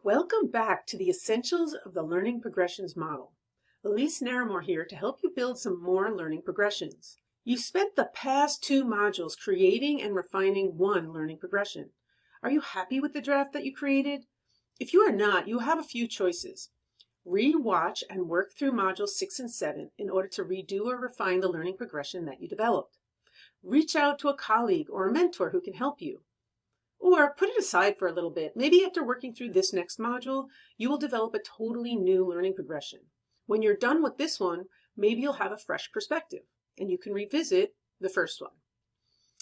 Welcome back to the Essentials of the Learning Progressions Model. Elise Naramore here to help you build some more learning progressions. You spent the past 2 modules creating and refining one learning progression. Are you happy with the draft that you created? If you are not, you have a few choices. Read-watch and work through modules 6 and 7 in order to redo or refine the learning progression that you developed. Reach out to a colleague or a mentor who can help you. Or put it aside for a little bit. Maybe after working through this next module, you will develop a totally new learning progression. When you're done with this one, maybe you'll have a fresh perspective and you can revisit the first one.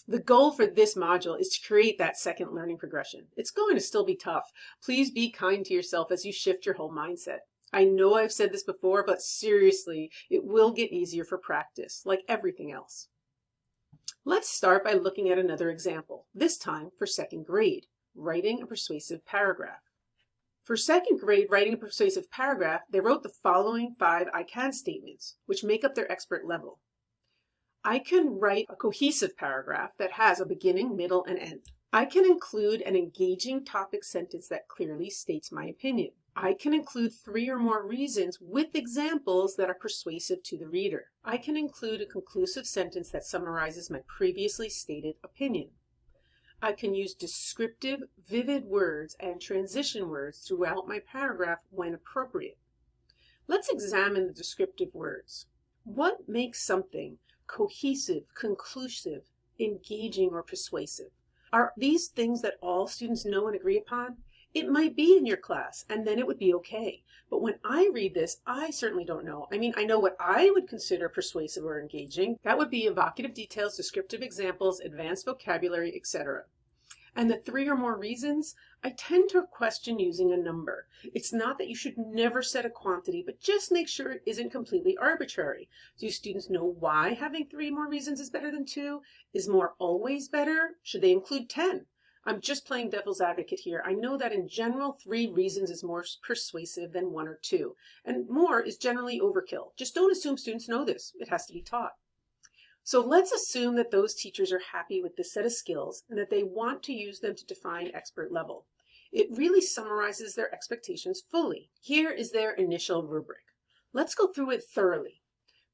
The goal for this module is to create that second learning progression. It's going to still be tough. Please be kind to yourself as you shift your whole mindset. I know I've said this before, but seriously, it will get easier for practice, like everything else. Let's start by looking at another example, this time for 2nd grade, writing a persuasive paragraph. For 2nd grade, writing a persuasive paragraph, they wrote the following 5 I can statements, which make up their expert level. I can write a cohesive paragraph that has a beginning, middle, and end. I can include an engaging topic sentence that clearly states my opinion. I can include 3 or more reasons with examples that are persuasive to the reader. I can include a conclusive sentence that summarizes my previously stated opinion. I can use descriptive, vivid words and transition words throughout my paragraph when appropriate. Let's examine the descriptive words. What makes something cohesive, conclusive, engaging, or persuasive? Are these things that all students know and agree upon? It might be in your class, and then it would be okay. But when I read this, I certainly don't know. I know what I would consider persuasive or engaging. That would be evocative details, descriptive examples, advanced vocabulary, etc. And the 3 or more reasons, I tend to question using a number. It's not that you should never set a quantity, but just make sure it isn't completely arbitrary. Do students know why having 3 more reasons is better than 2? Is more always better? Should they include 10? I'm just playing devil's advocate here. I know that in general, 3 reasons is more persuasive than 1 or 2, and more is generally overkill. Just don't assume students know this. It has to be taught. So let's assume that those teachers are happy with this set of skills and that they want to use them to define expert level. It really summarizes their expectations fully. Here is their initial rubric. Let's go through it thoroughly.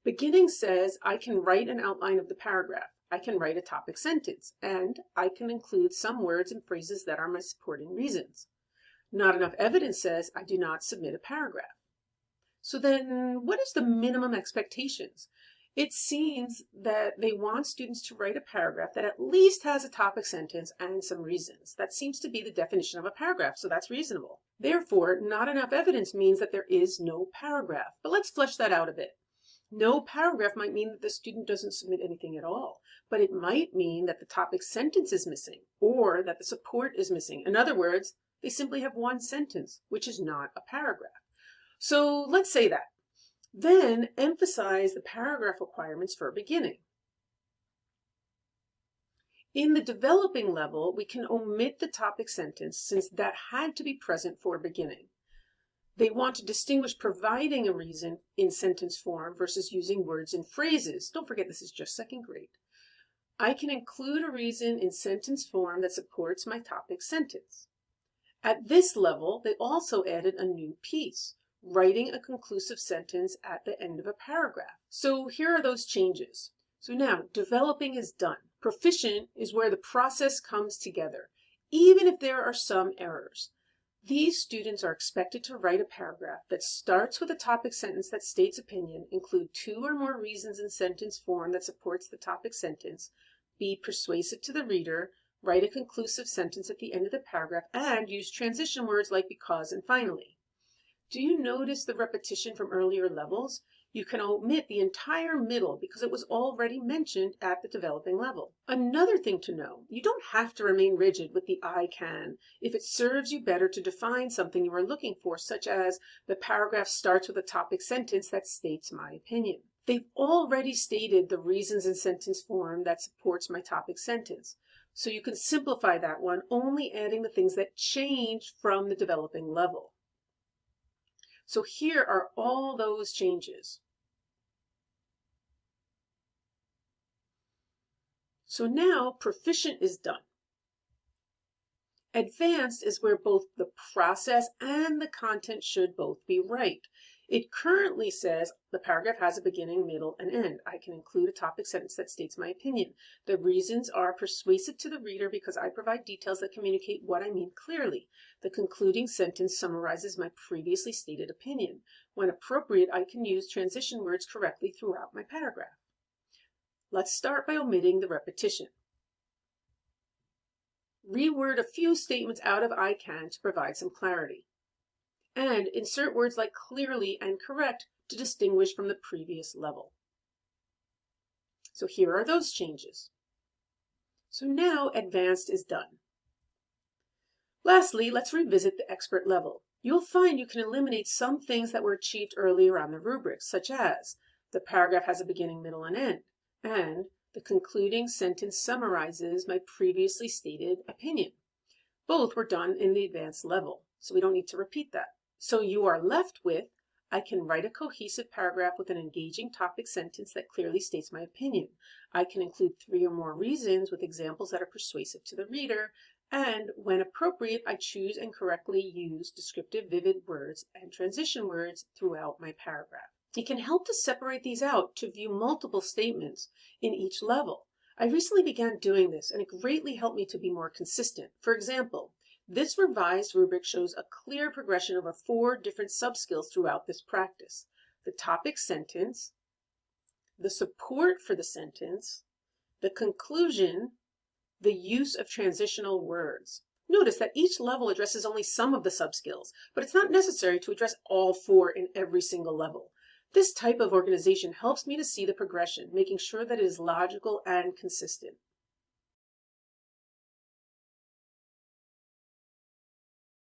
Beginning says, I can write an outline of the paragraph. I can write a topic sentence, and I can include some words and phrases that are my supporting reasons. Not enough evidence says I do not submit a paragraph. So then what is the minimum expectations? It seems that they want students to write a paragraph that at least has a topic sentence and some reasons. That seems to be the definition of a paragraph, so that's reasonable. Therefore, not enough evidence means that there is no paragraph. But let's flesh that out a bit. No paragraph might mean that the student doesn't submit anything at all, but it might mean that the topic sentence is missing or that the support is missing. In other words, they simply have 1 sentence, which is not a paragraph. So let's say that. Then emphasize the paragraph requirements for beginning. In the developing level, we can omit the topic sentence since that had to be present for beginning. They want to distinguish providing a reason in sentence form versus using words and phrases. Don't forget, this is just 2nd grade. I can include a reason in sentence form that supports my topic sentence. At this level, they also added a new piece, writing a conclusive sentence at the end of a paragraph. So here are those changes. So now, developing is done. Proficient is where the process comes together, even if there are some errors. These students are expected to write a paragraph that starts with a topic sentence that states opinion, include 2 or more reasons in sentence form that supports the topic sentence, be persuasive to the reader, write a conclusive sentence at the end of the paragraph, and use transition words like because and finally. Do you notice the repetition from earlier levels? You can omit the entire middle because it was already mentioned at the developing level. Another thing to know, you don't have to remain rigid with the I can if it serves you better to define something you are looking for, such as the paragraph starts with a topic sentence that states my opinion. They've already stated the reasons in sentence form that supports my topic sentence. So you can simplify that one, only adding the things that change from the developing level. So here are all those changes. So now proficient is done. Advanced is where both the process and the content should both be right. It currently says the paragraph has a beginning, middle, and end. I can include a topic sentence that states my opinion. The reasons are persuasive to the reader because I provide details that communicate what I mean clearly. The concluding sentence summarizes my previously stated opinion. When appropriate, I can use transition words correctly throughout my paragraph. Let's start by omitting the repetition. Reword a few statements out of I can to provide some clarity. And insert words like clearly and correct to distinguish from the previous level. So here are those changes. So now advanced is done. Lastly, let's revisit the expert level. You'll find you can eliminate some things that were achieved earlier on the rubric, such as the paragraph has a beginning, middle, and end, and the concluding sentence summarizes my previously stated opinion. Both were done in the advanced level, so we don't need to repeat that. So you are left with, I can write a cohesive paragraph with an engaging topic sentence that clearly states my opinion. I can include 3 or more reasons with examples that are persuasive to the reader. And when appropriate, I choose and correctly use descriptive, vivid words and transition words throughout my paragraph. It can help to separate these out to view multiple statements in each level. I recently began doing this, and it greatly helped me to be more consistent. For example, this revised rubric shows a clear progression over 4 different subskills throughout this practice: the topic sentence, the support for the sentence, the conclusion, the use of transitional words. Notice that each level addresses only some of the subskills, but it's not necessary to address all 4 in every single level. This type of organization helps me to see the progression, making sure that it is logical and consistent.